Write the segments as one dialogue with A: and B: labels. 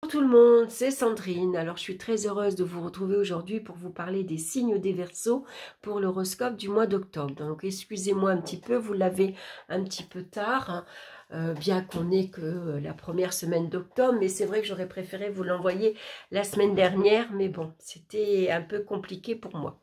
A: Bonjour tout le monde, c'est Sandrine. Alors je suis très heureuse de vous retrouver aujourd'hui pour vous parler des signes des Verseaux pour l'horoscope du mois d'octobre. Donc excusez-moi un petit peu, vous l'avez un petit peu tard, hein, bien qu'on n'ait que la première semaine d'octobre, mais c'est vrai que j'aurais préféré vous l'envoyer la semaine dernière, mais bon, c'était un peu compliqué pour moi.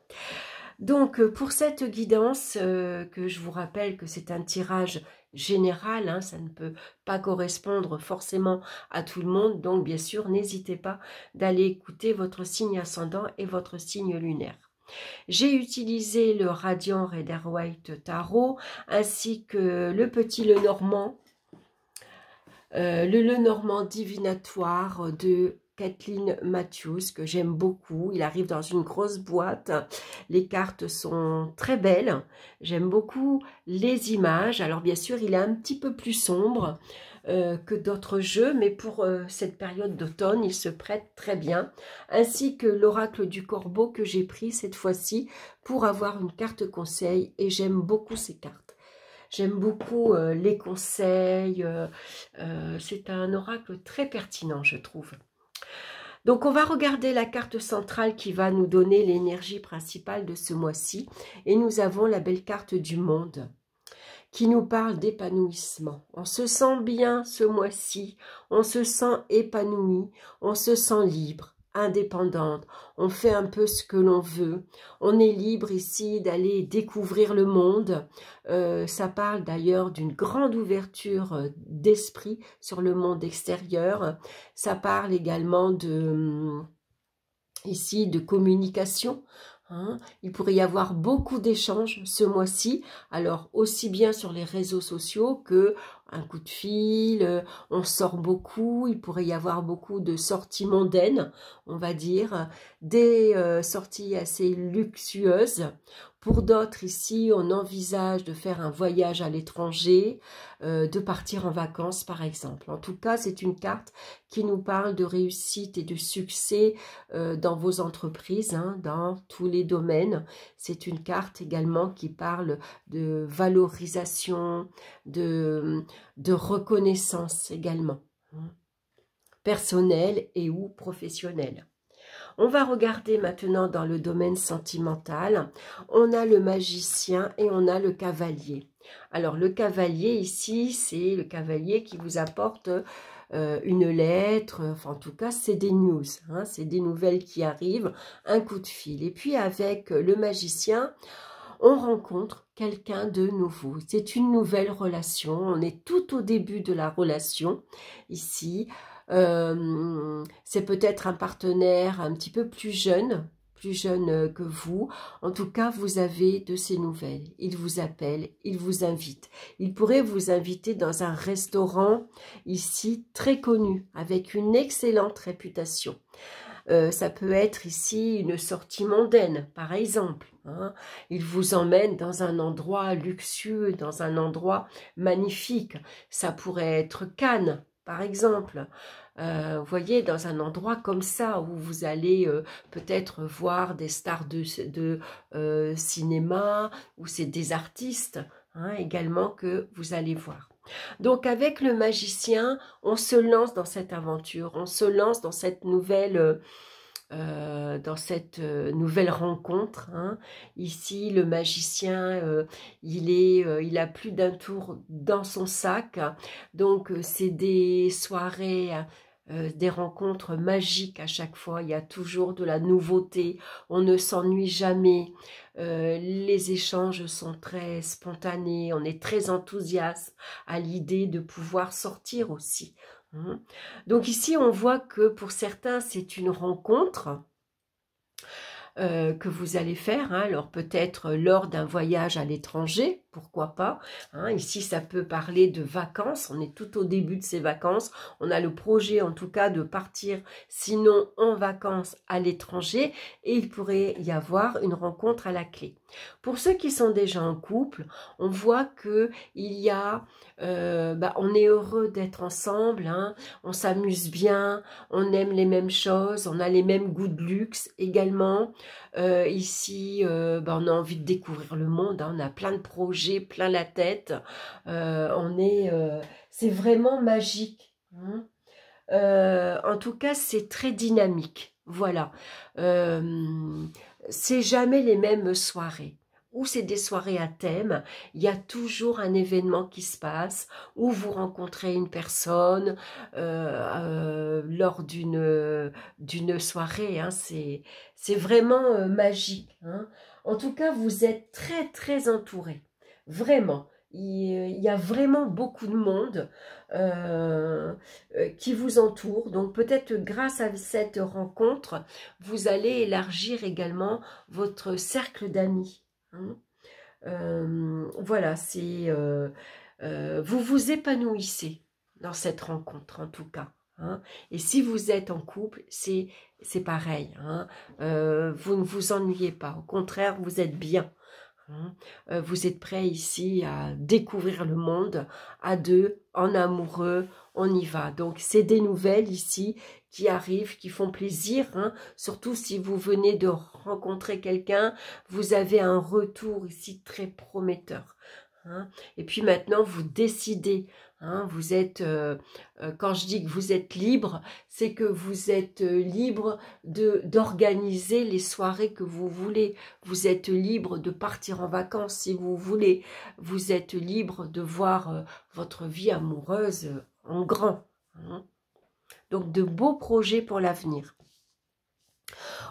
A: Donc, pour cette guidance, que je vous rappelle que c'est un tirage général, hein, ça ne peut pas correspondre forcément à tout le monde. Donc, bien sûr, n'hésitez pas d'aller écouter votre signe ascendant et votre signe lunaire. J'ai utilisé le Radiant Rider-Waite Tarot ainsi que le petit Lenormand, le Lenormand divinatoire de Kathleen Matthews, que j'aime beaucoup. Il arrive dans une grosse boîte. Les cartes sont très belles. J'aime beaucoup les images. Alors bien sûr, il est un petit peu plus sombre que d'autres jeux, mais pour cette période d'automne, il se prête très bien. Ainsi que l'oracle du corbeau que j'ai pris cette fois-ci pour avoir une carte conseil. Et j'aime beaucoup ces cartes. J'aime beaucoup les conseils. C'est un oracle très pertinent, je trouve. Donc, on va regarder la carte centrale qui va nous donner l'énergie principale de ce mois-ci. Et nous avons la belle carte du monde qui nous parle d'épanouissement. On se sent bien ce mois-ci, on se sent épanoui, on se sent libre, indépendante, on fait un peu ce que l'on veut, on est libre ici d'aller découvrir le monde. Ça parle d'ailleurs d'une grande ouverture d'esprit sur le monde extérieur. Ça parle également ici de communication. Hein, il pourrait y avoir beaucoup d'échanges ce mois-ci, alors aussi bien sur les réseaux sociaux que un coup de fil, on sort beaucoup, il pourrait y avoir beaucoup de sorties mondaines, on va dire, des sorties assez luxueuses. Pour d'autres ici, on envisage de faire un voyage à l'étranger, de partir en vacances par exemple. En tout cas, c'est une carte qui nous parle de réussite et de succès dans vos entreprises, hein, dans tous les domaines. C'est une carte également qui parle de valorisation, de reconnaissance également, hein, personnelle et ou professionnelle. On va regarder maintenant dans le domaine sentimental. On a le magicien et on a le cavalier. Alors le cavalier ici, c'est le cavalier qui vous apporte une lettre, enfin en tout cas c'est des news, hein, c'est des nouvelles qui arrivent, un coup de fil. Et puis avec le magicien, on rencontre quelqu'un de nouveau. C'est une nouvelle relation, on est tout au début de la relation ici. C'est peut-être un partenaire un petit peu plus jeune que vous. En tout cas, vous avez de ces nouvelles. Il vous appelle, il vous invite. Il pourrait vous inviter dans un restaurant ici très connu, avec une excellente réputation. Ça peut être ici une sortie mondaine, par exemple. Hein. Il vous emmène dans un endroit luxueux, dans un endroit magnifique. Ça pourrait être Cannes, par exemple. Vous voyez, dans un endroit comme ça, où vous allez peut-être voir des stars de cinéma, ou c'est des artistes, hein, également que vous allez voir. Donc avec le magicien, on se lance dans cette aventure, on se lance dans cette nouvelle rencontre. Hein. Ici, le magicien, il a plus d'un tour dans son sac. Donc, c'est des soirées, des rencontres magiques à chaque fois. Il y a toujours de la nouveauté. On ne s'ennuie jamais. Les échanges sont très spontanés. On est très enthousiaste à l'idée de pouvoir sortir aussi. Donc ici, on voit que pour certains, c'est une rencontre que vous allez faire. Hein. Alors peut-être lors d'un voyage à l'étranger, pourquoi pas. Hein. Ici, ça peut parler de vacances. On est tout au début de ces vacances. On a le projet, en tout cas, de partir, sinon en vacances à l'étranger. Et il pourrait y avoir une rencontre à la clé. Pour ceux qui sont déjà en couple, on voit que il y a, on est heureux d'être ensemble, hein, on s'amuse bien, on aime les mêmes choses, on a les mêmes goûts de luxe également. Ici, on a envie de découvrir le monde, hein, on a plein de projets, plein la tête. C'est vraiment magique. Hein. En tout cas, c'est très dynamique. Voilà. C'est jamais les mêmes soirées. Ou c'est des soirées à thème, il y a toujours un événement qui se passe, où vous rencontrez une personne lors d'une soirée. Hein, c'est vraiment magique. Hein. En tout cas, vous êtes très très entouré. Vraiment. Il y a vraiment beaucoup de monde qui vous entoure. Donc peut-être grâce à cette rencontre, vous allez élargir également votre cercle d'amis. Hein. Voilà, vous vous épanouissez dans cette rencontre en tout cas. Hein. Et si vous êtes en couple, c'est pareil. Hein. Vous ne vous ennuyez pas. Au contraire, vous êtes bien. Hein. Vous êtes prêts ici à découvrir le monde à deux, en amoureux, on y va. Donc c'est des nouvelles ici qui arrivent, qui font plaisir, hein. Surtout si vous venez de rencontrer quelqu'un, vous avez un retour ici très prometteur. Hein. Et puis maintenant, vous décidez. Hein, vous êtes, quand je dis que vous êtes libre, c'est que vous êtes libre d'organiser les soirées que vous voulez. Vous êtes libre de partir en vacances si vous voulez. Vous êtes libre de voir votre vie amoureuse en grand. Hein. Donc de beaux projets pour l'avenir.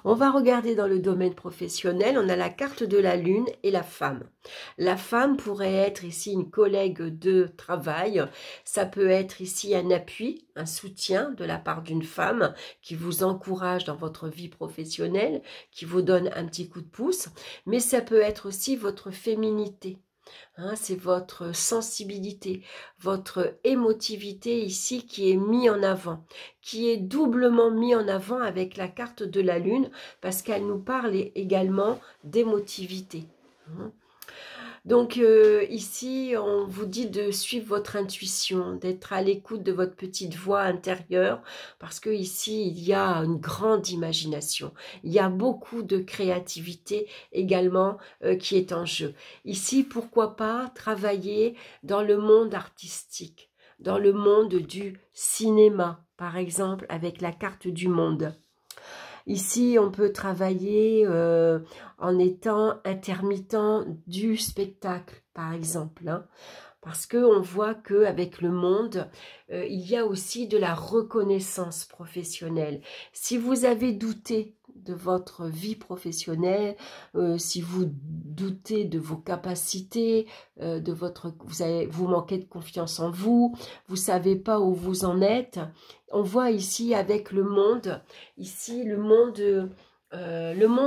A: On va regarder dans le domaine professionnel, on a la carte de la lune et la femme. La femme pourrait être ici une collègue de travail, ça peut être ici un appui, un soutien de la part d'une femme qui vous encourage dans votre vie professionnelle, qui vous donne un petit coup de pouce, mais ça peut être aussi votre féminité. Hein, c'est votre sensibilité, votre émotivité ici qui est mis en avant, qui est doublement mis en avant avec la carte de la lune parce qu'elle nous parle également d'émotivité. Hein. Donc ici, on vous dit de suivre votre intuition, d'être à l'écoute de votre petite voix intérieure, parce que ici, il y a une grande imagination. Il y a beaucoup de créativité également qui est en jeu. Ici, pourquoi pas travailler dans le monde artistique, dans le monde du cinéma, par exemple, avec la carte du monde. Ici, on peut travailler en étant intermittent du spectacle, par exemple. Hein, parce qu'on voit qu'avec le monde, il y a aussi de la reconnaissance professionnelle. Si vous avez douté de votre vie professionnelle, si vous doutez de vos capacités, vous manquez de confiance en vous, vous savez pas où vous en êtes, on voit ici avec le monde, ici le monde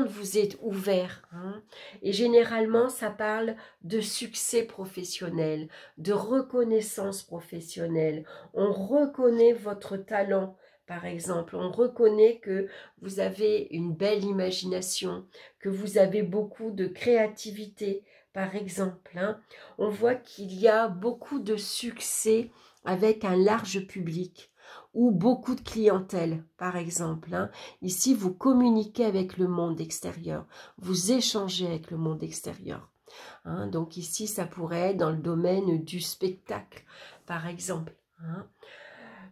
A: vous est ouvert. Hein, et généralement, ça parle de succès professionnel, de reconnaissance professionnelle. On reconnaît votre talent, par exemple. On reconnaît que vous avez une belle imagination, que vous avez beaucoup de créativité, par exemple. Hein. On voit qu'il y a beaucoup de succès avec un large public ou beaucoup de clientèle, par exemple. Hein. Ici, vous communiquez avec le monde extérieur, vous échangez avec le monde extérieur. Hein. Donc ici, ça pourrait être dans le domaine du spectacle, par exemple. Hein.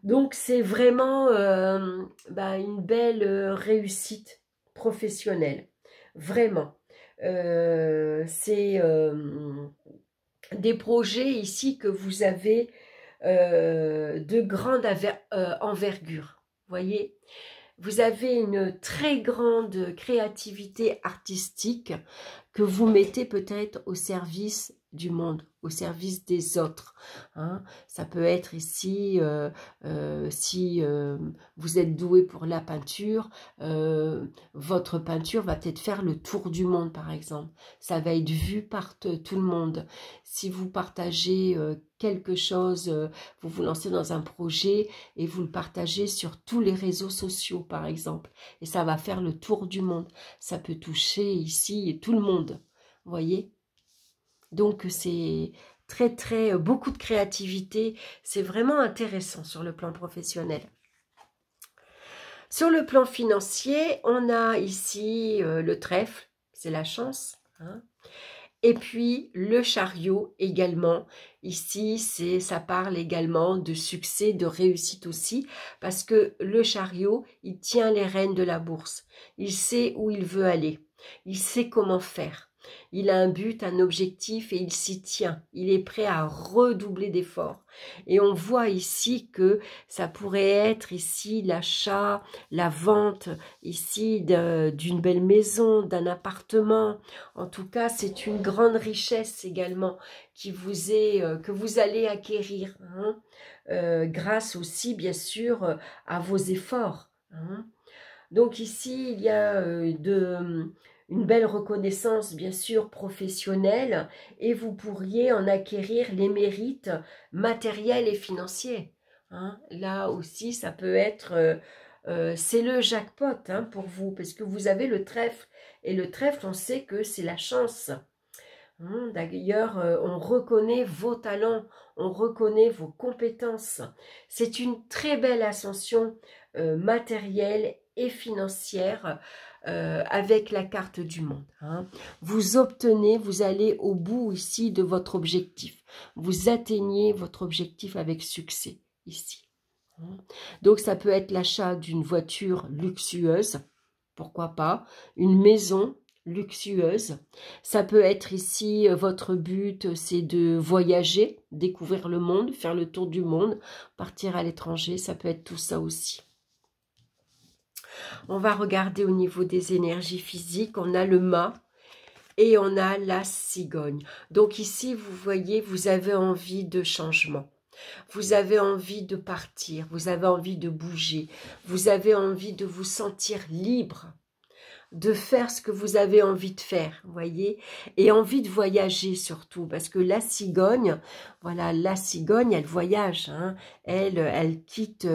A: Donc c'est vraiment une belle réussite professionnelle, vraiment. C'est des projets ici que vous avez de grande envergure, voyez. Vous avez une très grande créativité artistique que vous mettez peut-être au service du monde, au service des autres. Hein. Ça peut être ici, si vous êtes doué pour la peinture, votre peinture va peut-être faire le tour du monde, par exemple. Ça va être vu par tout le monde. Si vous partagez quelque chose, vous vous lancez dans un projet et vous le partagez sur tous les réseaux sociaux, par exemple. Et ça va faire le tour du monde. Ça peut toucher ici tout le monde. Vous voyez? Donc, c'est beaucoup de créativité. C'est vraiment intéressant sur le plan professionnel. Sur le plan financier, on a ici le trèfle, c'est la chance. Hein, Et puis le chariot également, ici ça parle également de succès, de réussite aussi, parce que le chariot, il tient les rênes de la bourse, il sait où il veut aller, il sait comment faire, il a un but, un objectif et il s'y tient, il est prêt à redoubler d'efforts. Et on voit ici que ça pourrait être ici l'achat, la vente ici d'une belle maison, d'un appartement. En tout cas, c'est une grande richesse également qui vous est, que vous allez acquérir, hein, grâce aussi, bien sûr, à vos efforts. Hein. Donc ici, il y a une belle reconnaissance, bien sûr, professionnelle, et vous pourriez en acquérir les mérites matériels et financiers. Hein. Là aussi, ça peut être... c'est le jackpot hein, pour vous, parce que vous avez le trèfle. Et le trèfle, on sait que c'est la chance. Hein. D'ailleurs, on reconnaît vos talents, on reconnaît vos compétences. C'est une très belle ascension matérielle et financière avec la carte du monde. Hein. Vous obtenez, vous allez au bout ici de votre objectif. Vous atteignez votre objectif avec succès ici. Donc ça peut être l'achat d'une voiture luxueuse, pourquoi pas, une maison luxueuse. Ça peut être ici, votre but, c'est de voyager, découvrir le monde, faire le tour du monde, partir à l'étranger, ça peut être tout ça aussi. On va regarder au niveau des énergies physiques, on a le mât et on a la cigogne. Donc ici, vous voyez, vous avez envie de changement. Vous avez envie de partir, vous avez envie de bouger, vous avez envie de vous sentir libre, de faire ce que vous avez envie de faire, vous voyez, et envie de voyager surtout, parce que la cigogne, voilà, la cigogne, elle voyage, hein, elle quitte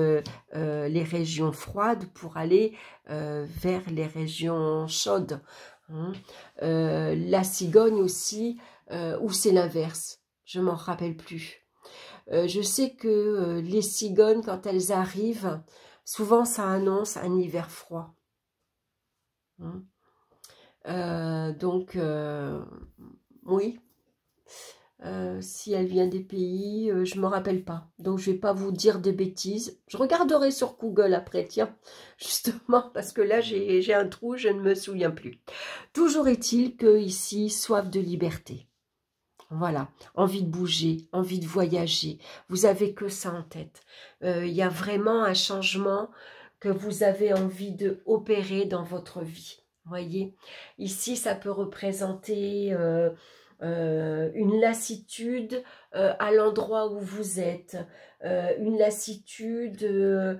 A: les régions froides pour aller vers les régions chaudes. Hein. La cigogne aussi, ou c'est l'inverse, je m'en rappelle plus. Je sais que les cigognes, quand elles arrivent, souvent ça annonce un hiver froid. Hein. Donc, oui, si elle vient des pays, je ne me rappelle pas. Donc, je ne vais pas vous dire des bêtises. Je regarderai sur Google après, tiens, justement, parce que là, j'ai un trou, je ne me souviens plus. Toujours est-il que ici, soif de liberté. Voilà, envie de bouger, envie de voyager. Vous avez que ça en tête. Il y a vraiment un changement que vous avez envie de opérer dans votre vie. Voyez, ici, ça peut représenter une lassitude à l'endroit où vous êtes, une lassitude.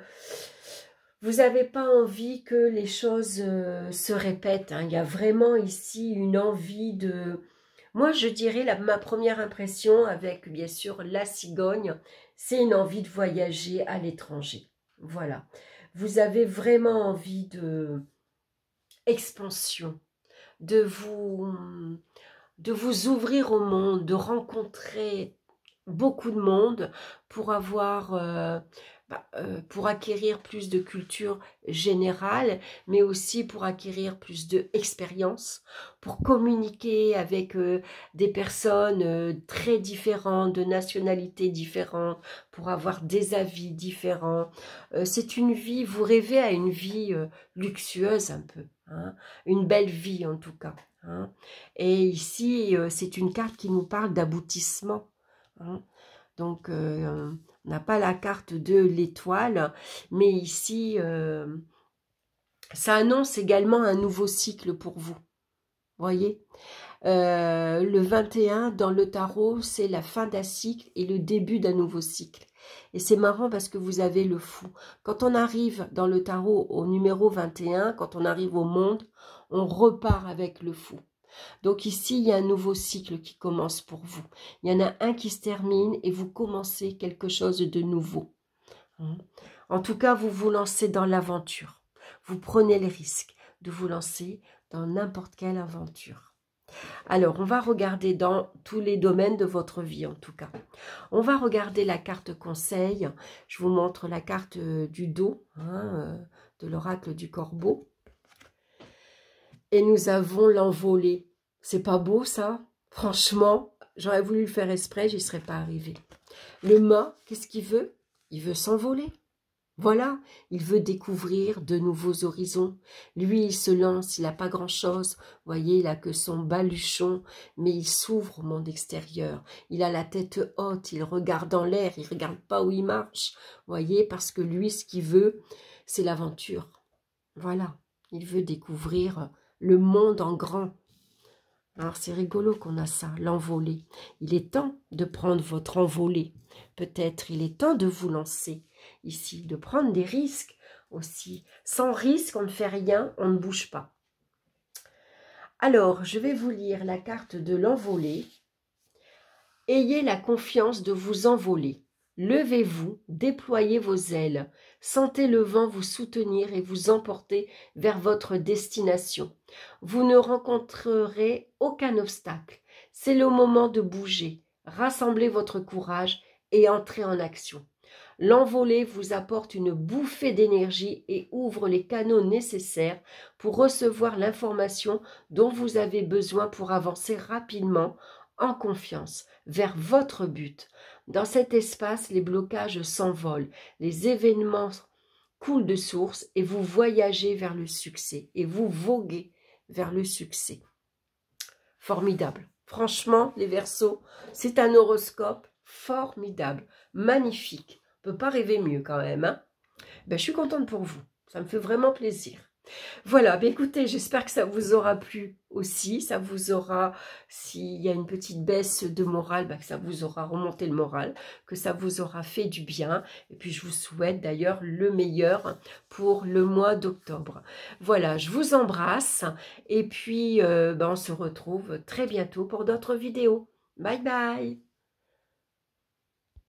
A: Vous n'avez pas envie que les choses se répètent. Hein. Il y a vraiment ici une envie de... Moi, je dirais, ma première impression avec, bien sûr, la cigogne, c'est une envie de voyager à l'étranger. Voilà. Vous avez vraiment envie de expansion, de vous ouvrir au monde, de rencontrer beaucoup de monde pour avoir... pour acquérir plus de culture générale, mais aussi pour acquérir plus d'expérience, pour communiquer avec des personnes très différentes, de nationalités différentes, pour avoir des avis différents. C'est une vie, vous rêvez à une vie luxueuse un peu, hein, une belle vie en tout cas. Hein. Et ici, c'est une carte qui nous parle d'aboutissement. Hein. Donc, on n'a pas la carte de l'étoile, mais ici, ça annonce également un nouveau cycle pour vous. Voyez, le 21 dans le tarot, c'est la fin d'un cycle et le début d'un nouveau cycle. Et c'est marrant parce que vous avez le fou. Quand on arrive dans le tarot au numéro 21, quand on arrive au monde, on repart avec le fou. Donc ici, il y a un nouveau cycle qui commence pour vous. Il y en a un qui se termine et vous commencez quelque chose de nouveau. En tout cas, vous vous lancez dans l'aventure. Vous prenez le risque de vous lancer dans n'importe quelle aventure. Alors, on va regarder dans tous les domaines de votre vie, en tout cas. On va regarder la carte conseil. Je vous montre la carte du dos, hein, de l'oracle du corbeau. Et nous avons l'envolée. C'est pas beau, ça? Franchement, j'aurais voulu le faire exprès, j'y serais pas arrivée. Le mât, qu'est-ce qu'il veut? Il veut s'envoler. Voilà, il veut découvrir de nouveaux horizons. Lui, il se lance, il n'a pas grand-chose. Vous voyez, il n'a que son baluchon, mais il s'ouvre au monde extérieur. Il a la tête haute, il regarde en l'air, il ne regarde pas où il marche. Vous voyez, parce que lui, ce qu'il veut, c'est l'aventure. Voilà, il veut découvrir le monde en grand. Alors, c'est rigolo qu'on a ça, l'envolée. Il est temps de prendre votre envolée. Peut-être il est temps de vous lancer ici, de prendre des risques aussi. Sans risque, on ne fait rien, on ne bouge pas. Alors, je vais vous lire la carte de l'envolée. Ayez la confiance de vous envoler. Levez-vous, déployez vos ailes. Sentez le vent vous soutenir et vous emporter vers votre destination. Vous ne rencontrerez aucun obstacle. C'est le moment de bouger. Rassemblez votre courage et entrez en action. L'envolée vous apporte une bouffée d'énergie et ouvre les canaux nécessaires pour recevoir l'information dont vous avez besoin pour avancer rapidement, en confiance, vers votre but. Dans cet espace, les blocages s'envolent, les événements coulent de source et vous voyagez vers le succès, et vous voguez vers le succès. Formidable. Franchement, les Verseaux, c'est un horoscope formidable, magnifique. On ne peut pas rêver mieux quand même. Hein, ben, je suis contente pour vous. Ça me fait vraiment plaisir. Voilà, ben écoutez, j'espère que ça vous aura plu aussi. Ça vous aura, s'il y a une petite baisse de morale, ben que ça vous aura remonté le moral, que ça vous aura fait du bien. Et puis, je vous souhaite d'ailleurs le meilleur pour le mois d'octobre. Voilà, je vous embrasse. Et puis, ben, on se retrouve très bientôt pour d'autres vidéos. Bye bye!